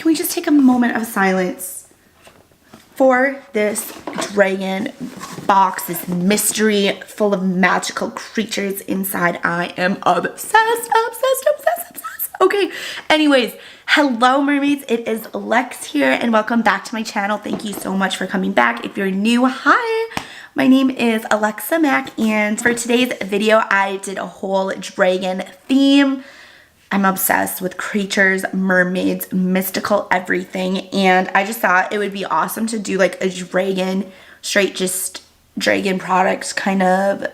we just take a moment of silence for this dragon box, this mystery full of magical creatures inside? I am obsessed, obsessed, obsessed, obsessed. Okay, anyways, hello mermaids, it is Lex here and welcome back to my channel. Thank you so much for coming back. If you're new, hi, my name is Alexa Mack, and for today's video I did a whole dragon theme. I'm obsessed with creatures, mermaids, mystical everything, and I just thought it would be awesome to do like a dragon, straight just dragon products kind of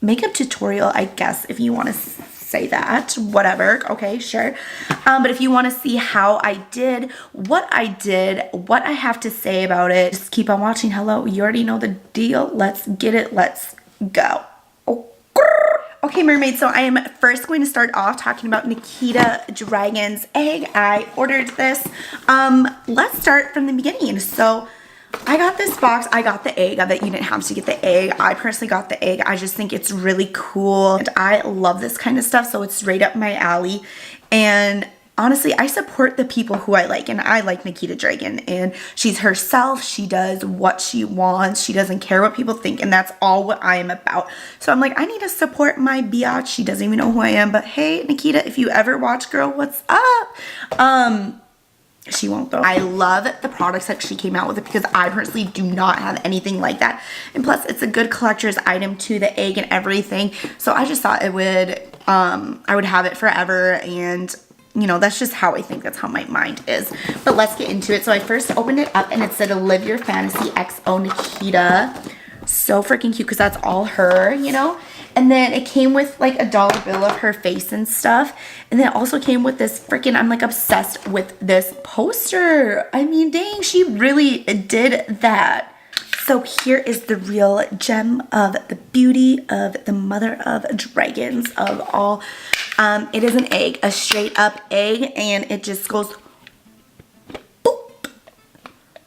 makeup tutorial, I guess, if you want to say that, whatever, okay, sure. But if you want to see how I did, what I have to say about it, just keep on watching. Hello, you already know the deal. Let's get it, let's go. Okay, mermaids, so I am first going to start off talking about Nikita Dragun's egg. I ordered this. Let's start from the beginning. So I got this box. I got the egg. I bet you didn't have to get the egg. I personally got the egg. I just think it's really cool. And I love this kind of stuff, so it's right up my alley. And honestly, I support the people who I like, and I like Nikita Dragun, and she's herself. She does what she wants. She doesn't care what people think, and that's all what I am about. So I'm like, I need to support my biatch. She doesn't even know who I am, but hey, Nikita, if you ever watch, girl, what's up? She won't though. I love the products that she came out with because I personally do not have anything like that. And plus, it's a good collector's item too, the egg and everything. So I just thought it would, I would have it forever, and you know, that's just how I think, that's how my mind is. But let's get into it. So I first opened it up and it said Live Your Fantasy XO Nikita. So freaking cute because that's all her, you know? And then it came with like a dollar bill of her face and stuff. And then it also came with this freaking, I'm like obsessed with this poster. I mean, dang, she really did that. So here is the real gem of the beauty of the mother of dragons of all. It is an egg, a straight up egg, and it just goes boop.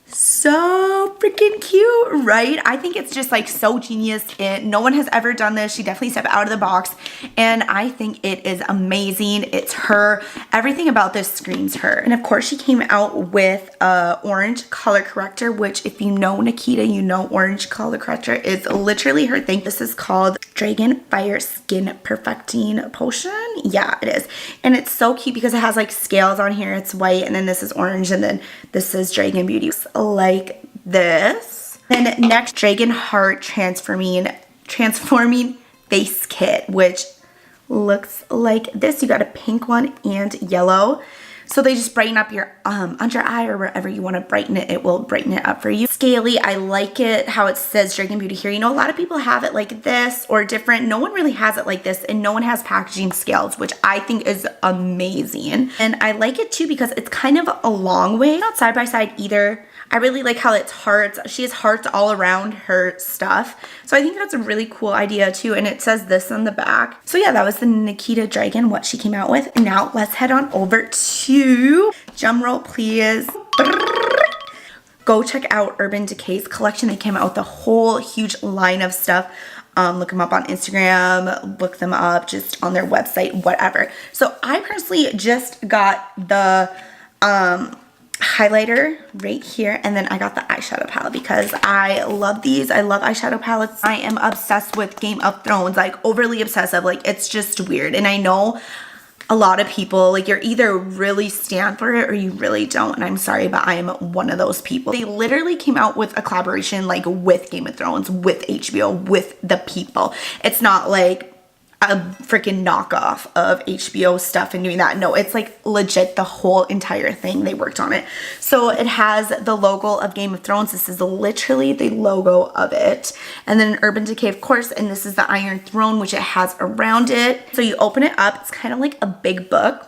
So freaking cute, right? I think it's just like so genius. No one has ever done this. She definitely stepped out of the box, and I think it is amazing. It's her. Everything about this screams her. And of course, she came out with a orange color corrector, which if you know Nikita, you know orange color corrector is literally her thing. This is called Dragun Fire Skin Perfecting Potion. Yeah, it is. And it's so cute because it has like scales on here. It's white, and then this is orange, and then this is Dragun Beauty. Like this. Then next, Dragun Heart Transforming Face Kit, which looks like this. You got a pink one and yellow. So they just brighten up your under eye or wherever you want to brighten it. It will brighten it up for you. Scaly, I like it how it says Dragun Beauty here. You know, a lot of people have it like this or different. No one really has it like this, and no one has packaging scales, which I think is amazing. And I like it too because it's kind of a long way, not side by side either. I really like how it's hearts. She has hearts all around her stuff. So I think that's a really cool idea too. And it says this on the back. So yeah, that was the Nikita Dragun, what she came out with. And now let's head on over to, drum roll please. Go check out Urban Decay's collection. They came out with a whole huge line of stuff. Look them up on Instagram, look them up just on their website, whatever. So I personally just got the, highlighter right here, and then I got the eyeshadow palette because I love these. I love eyeshadow palettes. I am obsessed with Game of Thrones, like overly obsessive. Like it's just weird, and I know a lot of people, like you're either really stand for it or you really don't, and I'm sorry, but I am one of those people. They literally came out with a collaboration like with Game of Thrones, with HBO, with the people. It's not like a freaking knockoff of HBO stuff and doing that. No, it's like legit the whole entire thing. They worked on it. So it has the logo of Game of Thrones. This is literally the logo of it. And then Urban Decay, of course, and this is the Iron Throne, which it has around it. So you open it up. It's kind of like a big book.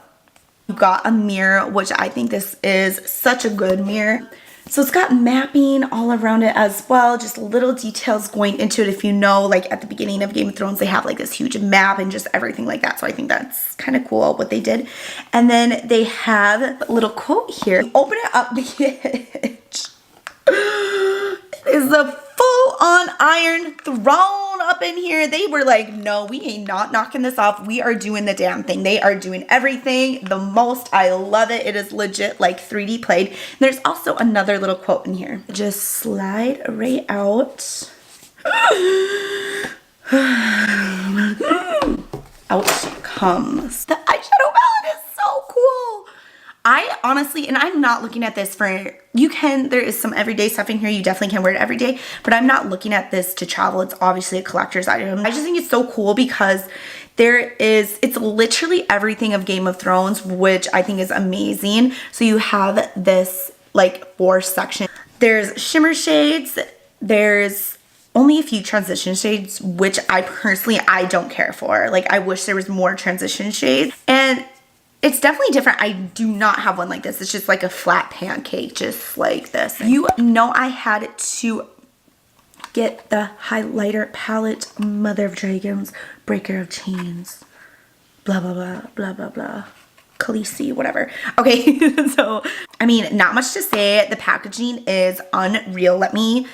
You got a mirror, which I think this is such a good mirror. So it's got mapping all around it as well, just little details going into it. If you know, like at the beginning of Game of Thrones, they have like this huge map and just everything like that. So I think that's kind of cool what they did. And then they have a little quote here. Open it up, bitch. It is the full-on Iron Throne. up in here. They were like, no, we ain't not knocking this off. We are doing the damn thing. They are doing everything the most. I love it. It is legit like 3D played. There's also another little quote in here. Just slide right out. Out comes. The eyeshadow palette is so cool. I honestly, and I'm not looking at this for, there is some everyday stuff in here. You definitely can wear it every day, but I'm not looking at this to travel. It's obviously a collector's item. I just think it's so cool because it's literally everything of Game of Thrones, which I think is amazing. So you have this like 4 sections. There's shimmer shades. There's only a few transition shades, which I don't care for. Like, I wish there was more transition shades. And it's definitely different. I do not have one like this. It's just like a flat pancake, just like this. You know I had to get the highlighter palette, Mother of Dragons, Breaker of Chains, blah, blah, blah, blah, blah, blah. Khaleesi, whatever. Okay, so, I mean, not much to say. The packaging is unreal. Let me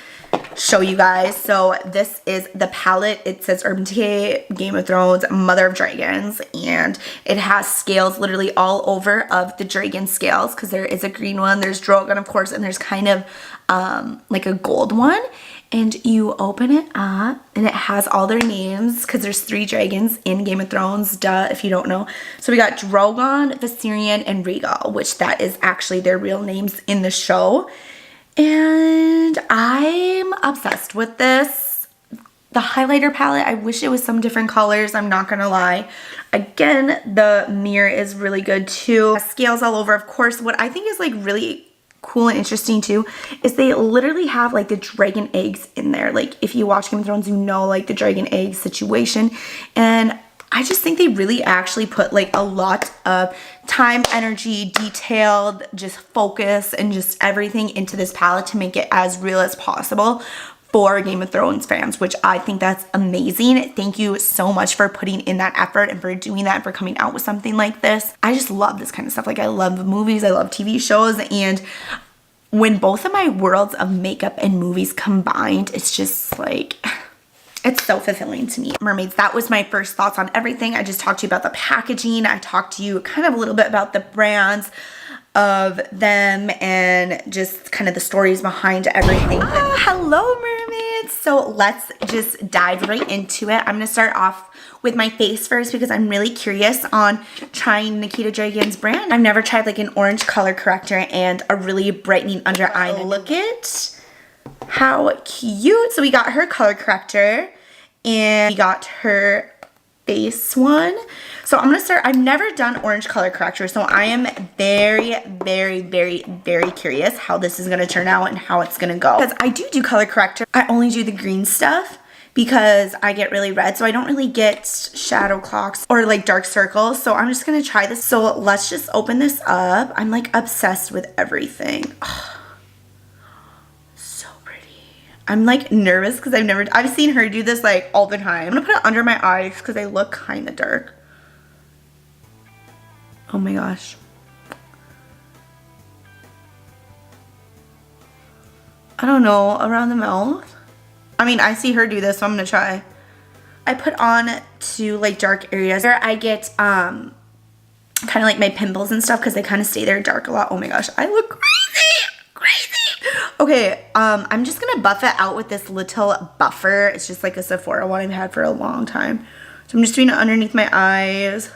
show you guys. So this is the palette. It says Urban Decay, Game of Thrones, Mother of Dragons, and it has scales literally all over of the dragon scales, because there is a green one, there's Dragun, of course, and there's kind of like a gold one. And you open it up and it has all their names, because there's 3 dragons in Game of Thrones, duh, if you don't know. So we got Dragun, Viserion, and Rhaegal, which that is actually their real names in the show. And I'm obsessed with this. The highlighter palette, I wish it was some different colors, I'm not gonna lie. Again, the mirror is really good too. Scales all over. Of course, what I think is like really cool and interesting too is they literally have like the dragon eggs in there. Like, if you watch Game of Thrones, you know, like the dragon egg situation. And I just think they really actually put like a lot of time, energy, detailed, just focus, and just everything into this palette to make it as real as possible for Game of Thrones fans, which I think that's amazing. Thank you so much for putting in that effort and for doing that and for coming out with something like this. I just love this kind of stuff. Like, I love movies, I love TV shows, and when both of my worlds of makeup and movies combined, it's just like, it's so fulfilling to me. Mermaids, that was my first thoughts on everything. I just talked to you about the packaging. I talked to you kind of a little bit about the brands of them and just kind of the stories behind everything. Hello, mermaids. So let's just dive right into it. I'm gonna start off with my face first because I'm really curious on trying Nikita Dragun's brand. I've never tried like an orange color corrector and a really brightening under eye. Look at how cute. So we got her color corrector and we got her face one. So I'm gonna start, I've never done orange color corrector, so I am very, very, very, very curious how this is gonna turn out and how it's gonna go. Because I do color corrector. I only do the green stuff because I get really red, so I don't really get shadow clocks or like dark circles. So I'm just gonna try this. So let's just open this up. I'm like obsessed with everything. Oh. I'm like nervous because I've seen her do this like all the time. I'm gonna put it under my eyes because they look kind of dark. Oh my gosh. I don't know, around the mouth. I mean, I see her do this, so I'm gonna try. I put on to like dark areas where I get kind of like my pimples and stuff because they kind of stay there dark a lot. Oh my gosh, I look crazy. Okay, I'm just gonna buff it out with this little buffer. It's just like a Sephora one I've had for a long time. So I'm just doing it underneath my eyes.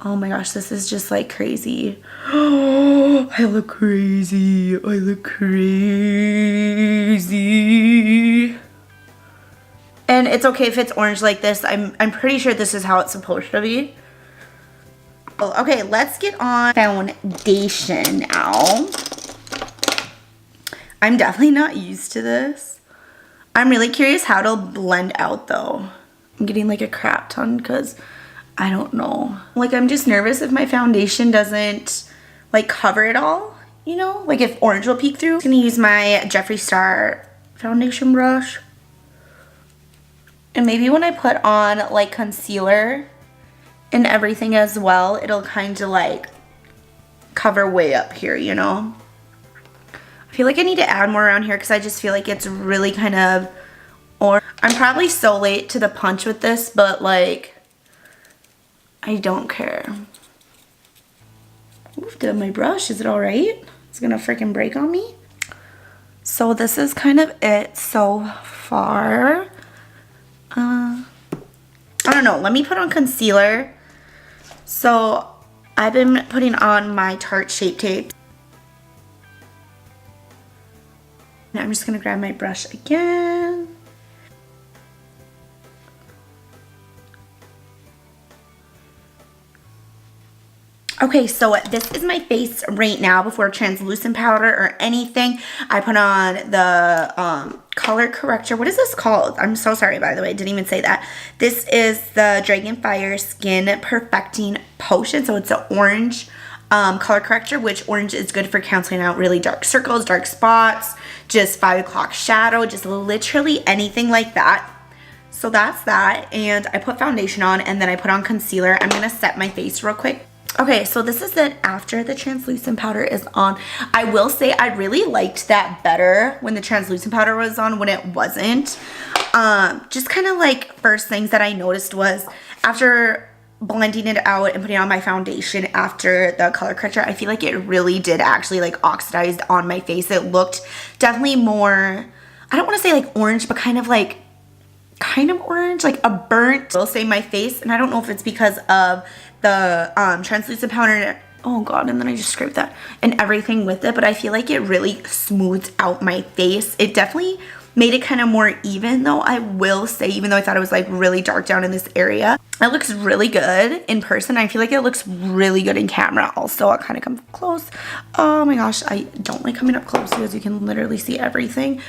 Oh my gosh, this is just like crazy. Oh, I look crazy. I look crazy. And it's okay if it's orange like this. I'm pretty sure this is how it's supposed to be. Okay, let's get on foundation now. I'm definitely not used to this. I'm really curious how it'll blend out though. I'm getting like a crap ton because I don't know. Like, I'm just nervous if my foundation doesn't like cover it all, you know? Like if orange will peek through. I'm gonna use my Jeffree Star foundation brush. And maybe when I put on like concealer and everything as well, it'll kind of like cover way up here, you know? I feel like I need to add more around here because I just feel like it's really kind of Or I'm probably so late to the punch with this, but like, I don't care. Oof, did my brush, is it all right? It's gonna freaking break on me. So this is kind of it so far. I don't know, let me put on concealer. So I've been putting on my Tarte Shape Tape. Now I'm just gonna grab my brush again. Okay, so this is my face right now before translucent powder or anything. I put on the color corrector. What is this called? I'm so sorry, by the way. I didn't even say that. This is the Dragun Fire Skin Perfecting Potion. So it's an orange color corrector, which orange is good for canceling out really dark circles, dark spots, just 5 o'clock shadow, just literally anything like that. So that's that. And I put foundation on and then I put on concealer. I'm going to set my face real quick. Okay, so this is it after the translucent powder is on. I will say I really liked that better when the translucent powder was on when it wasn't. Just kind of like first things that I noticed was after blending it out and putting on my foundation after the color corrector, I feel like it really did actually like oxidized on my face. It looked definitely more, I don't want to say like orange, but kind of orange, like a burnt, I will say my face. And I don't know if it's because of the translucent powder, oh god, and then I just scraped that and everything with it, but I feel like it really smoothed out my face. It definitely made it kind of more even though, I will say, even though I thought it was like really dark down in this area. It looks really good in person. I feel like it looks really good in camera also. I'll kind of come close. Oh my gosh, I don't like coming up close because you can literally see everything.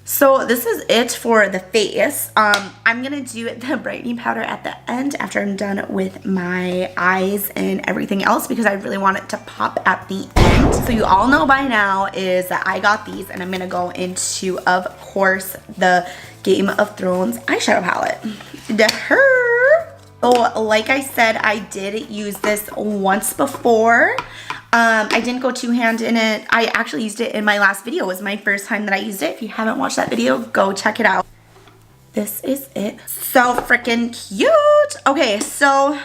So this is it for the face. I'm gonna do the brightening powder at the end after I'm done with my eyes and everything else because I really want it to pop at the end. So you all know by now is that I got these and I'm gonna go into, of course, the Game of Thrones eyeshadow palette. So like I said, I did use this once before. I didn't go two-hand in it. I actually used it in my last video. It was my first time that I used it. If you haven't watched that video, go check it out. This is it. So freaking cute. Okay, so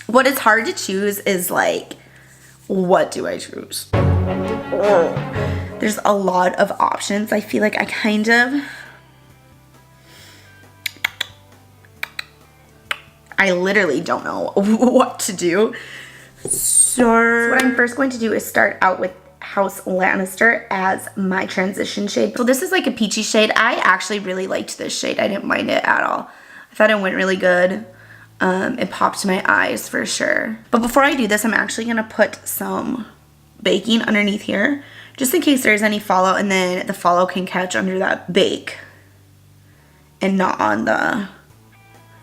what is hard to choose is like, what do I choose? Oh, there's a lot of options. I feel like I literally don't know what to do. So what I'm first going to do is start out with House Lannister as my transition shade. So this is like a peachy shade. I actually really liked this shade. I didn't mind it at all. I thought it went really good. It popped my eyes for sure. But before I do this, I'm actually gonna put some baking underneath here just in case there's any fallout, and then the fallout can catch under that bake and not on the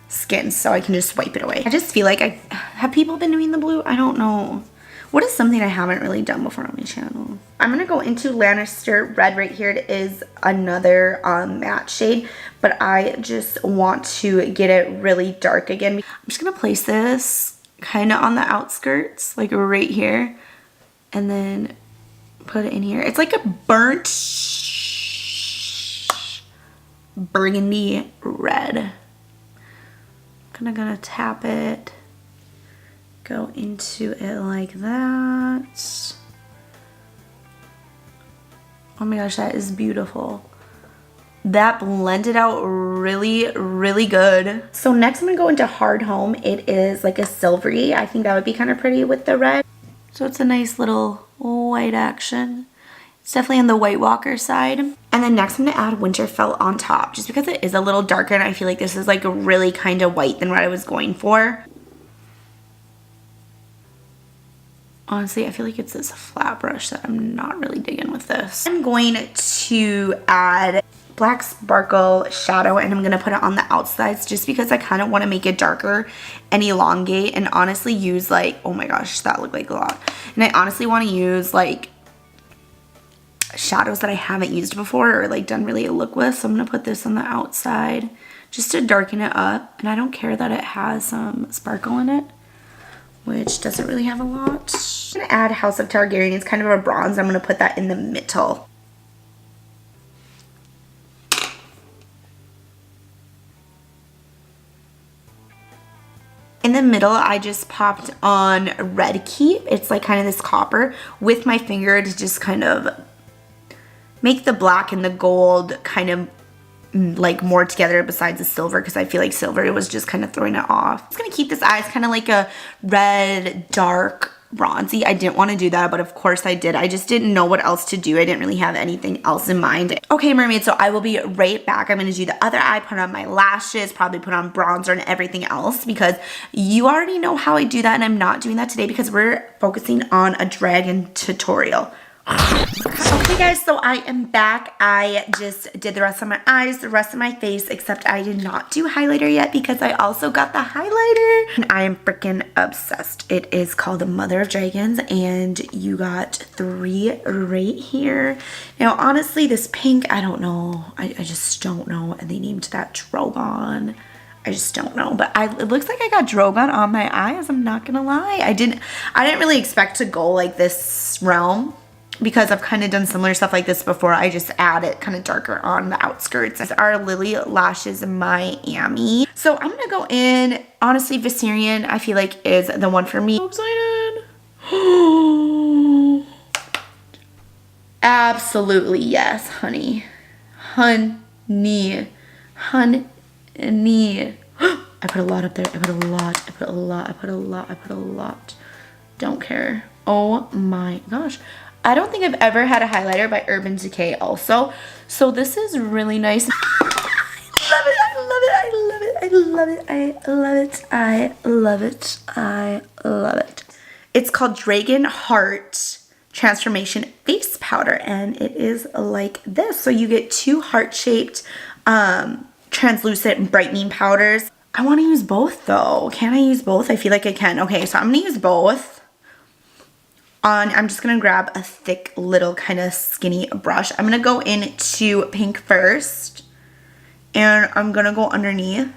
skin, so I can just wipe it away. I just feel like have people been doing the blue? I don't know. What is something I haven't really done before on my channel? I'm gonna go into Lannister Red right here. It is another matte shade, but I just want to get it really dark again. I'm just gonna place this kind of on the outskirts, like right here, and then put it in here. It's like a burnt burgundy red. Gonna tap it, go into it like that. Oh my gosh, that is beautiful. That blended out really, really good. So next I'm gonna go into Hard Home. It is like a silvery. I think that would be kind of pretty with the red. So it's a nice little white action. It's definitely on the White Walker side. And then next I'm gonna add Winterfell on top, just because it is a little darker and I feel like this is like really kind of white than what I was going for. Honestly, I feel like it's this flat brush that I'm not really digging with this. I'm going to add Black Sparkle shadow and I'm gonna put it on the outsides just because I kind of want to make it darker and elongate, and honestly use like, oh my gosh, that looked like a lot. And I honestly want to use like shadows that I haven't used before or like done really a look with. So I'm gonna put this on the outside just to darken it up, and I don't care that it has some sparkle in it, which doesn't really have a lot. I'm gonna add House of Targaryen. It's kind of a bronze. I'm gonna put that in the middle. middle, I just popped on Red Keep. It's like kind of this copper with my finger to just kind of make the black and the gold kind of like more together besides the silver, because I feel like silver was just kind of throwing it off. I'm just gonna keep this eye as kind of like a red, dark, bronzy. I didn't want to do that, but of course I did. I just didn't know what else to do. I didn't really have anything else in mind. Okay, mermaid, so I will be right back. I'm going to do the other eye, put on my lashes, probably put on bronzer and everything else, because you already know how I do that, and I'm not doing that today because we're focusing on a dragon tutorial. Okay guys, so I am back. I just did the rest of my eyes, the rest of my face, except I did not do highlighter yet because I also got the highlighter. And I am freaking obsessed. It is called the Mother of Dragons, and you got 3 right here. Now, honestly, this pink, I don't know. I just don't know. And they named that Dragun. I just don't know, but it looks like I got Dragun on my eyes. I'm not gonna lie. I didn't really expect to go like this realm, because I've kind of done similar stuff like this before. I just add it kind of darker on the outskirts. These are Lily Lashes Miami. So I'm gonna go in, honestly, Viserion I feel like is the one for me. So excited. Absolutely yes, honey. Honey. Honey. I put a lot up there. I put a lot. I put a lot. I put a lot. I put a lot. Don't care. Oh my gosh. I don't think I've ever had a highlighter by Urban Decay also. So this is really nice. I love it. I love it. I love it. I love it. I love it. It's called Dragon Heart Transformation Face Powder, and it is like this. So you get 2 heart-shaped translucent and brightening powders. I want to use both though. Can I use both? I feel like I can. Okay, so I'm going to use both. I'm just gonna grab a thick little kind of skinny brush. I'm gonna go into pink first, and I'm gonna go underneath.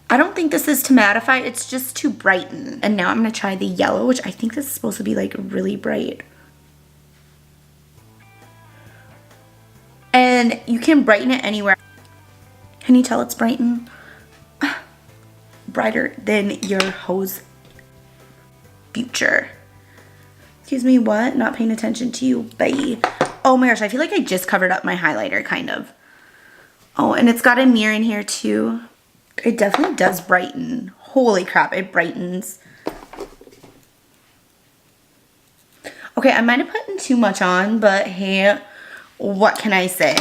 I don't think this is to mattify, it's just to brighten. And now I'm gonna try the yellow, which I think this is supposed to be like really bright. And you can brighten it anywhere. Can you tell it's brightened? Brighter than your hose future. Excuse me, what? Not paying attention to you, bye. Oh my gosh, I feel like I just covered up my highlighter, kind of. Oh, and it's got a mirror in here too. It definitely does brighten. Holy crap, it brightens. Okay, I might have put too much on, but hey, what can I say?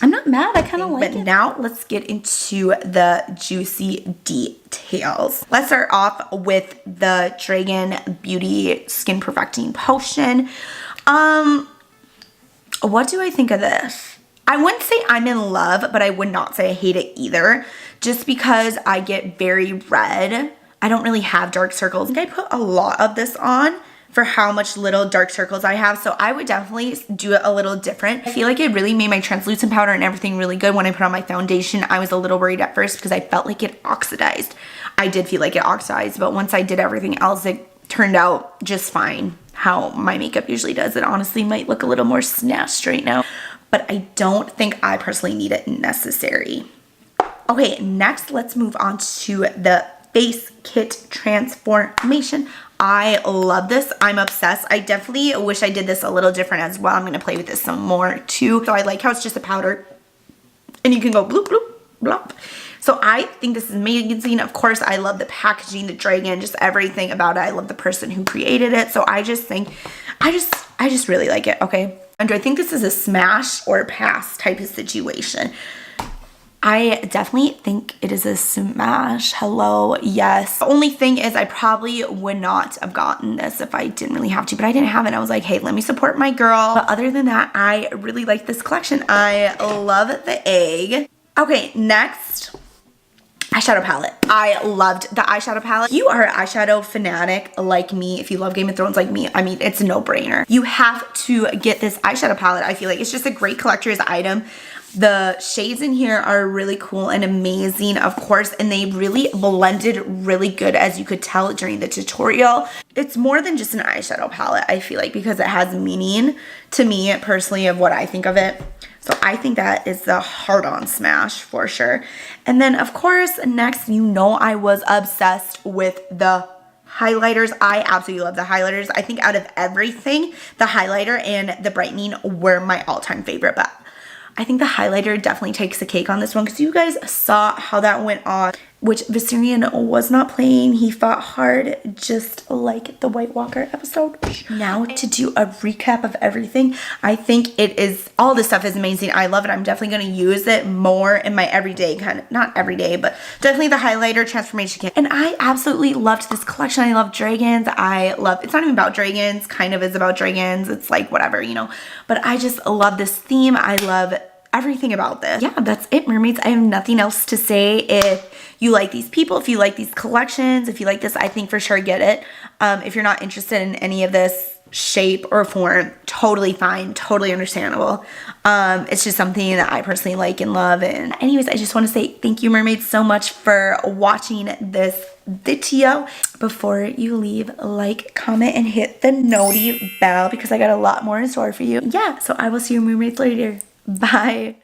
I'm not mad, I kind of like it. But now let's get into the juicy details. Let's start off with the Dragun Beauty Skin Perfecting Potion. What do I think of this? I wouldn't say I'm in love, but I would not say I hate it either. Just because I get very red. I don't really have dark circles. I think I put a lot of this on for how much little dark circles I have. So I would definitely do it a little different. I feel like it really made my translucent powder and everything really good. When I put on my foundation, I was a little worried at first because I felt like it oxidized. I did feel like it oxidized, but once I did everything else, it turned out just fine, how my makeup usually does. It honestly might look a little more snatched right now, but I don't think I personally need it necessary. Okay, next let's move on to the Face Kit Transformation. I love this. I'm obsessed. I definitely wish I did this a little different as well. I'm going to play with this some more too. So I like how it's just a powder and you can go bloop, bloop, blop. So I think this is amazing. Of course, I love the packaging, the dragon, just everything about it. I love the person who created it. So I just think, I just really like it, okay? And I think this is a smash or pass type of situation. I definitely think it is a smash. Hello, yes. The only thing is I probably would not have gotten this if I didn't really have to, but I didn't have it. I was like, hey, let me support my girl. But other than that, I really like this collection. I love the egg. Okay, next, eyeshadow palette. I loved the eyeshadow palette. If you are an eyeshadow fanatic like me, if you love Game of Thrones like me, I mean, it's a no-brainer. You have to get this eyeshadow palette. I feel like it's just a great collector's item. The shades in here are really cool and amazing, of course, and they really blended really good, as you could tell during the tutorial. It's more than just an eyeshadow palette, I feel like, because it has meaning to me personally of what I think of it. So I think that is the hard-on smash for sure. And then of course, next, you know I was obsessed with the highlighters. I absolutely love the highlighters. I think out of everything, the highlighter and the brightening were my all-time favorite, but I think the highlighter definitely takes the cake on this one because you guys saw how that went on, which Viserion was not playing. He fought hard just like the White Walker episode. Now to do a recap of everything, I think it is, all this stuff is amazing. I love it. I'm definitely going to use it more in my everyday kind of, not everyday, but definitely the highlighter transformation kit. And I absolutely loved this collection. I love dragons. I love, it's not even about dragons, kind of is about dragons. It's like whatever, you know, but I just love this theme. I love everything about this. Yeah, that's it, mermaids. I have nothing else to say. If you like these people, if you like these collections, if you like this, I think for sure get it. If you're not interested in any of this shape or form, totally fine, totally understandable. It's just something that I personally like and love. And anyways, I just want to say thank you, mermaids, so much for watching this video. Before you leave, like, comment, and hit the noti bell because I got a lot more in store for you. Yeah, so I will see you mermaids later. Bye.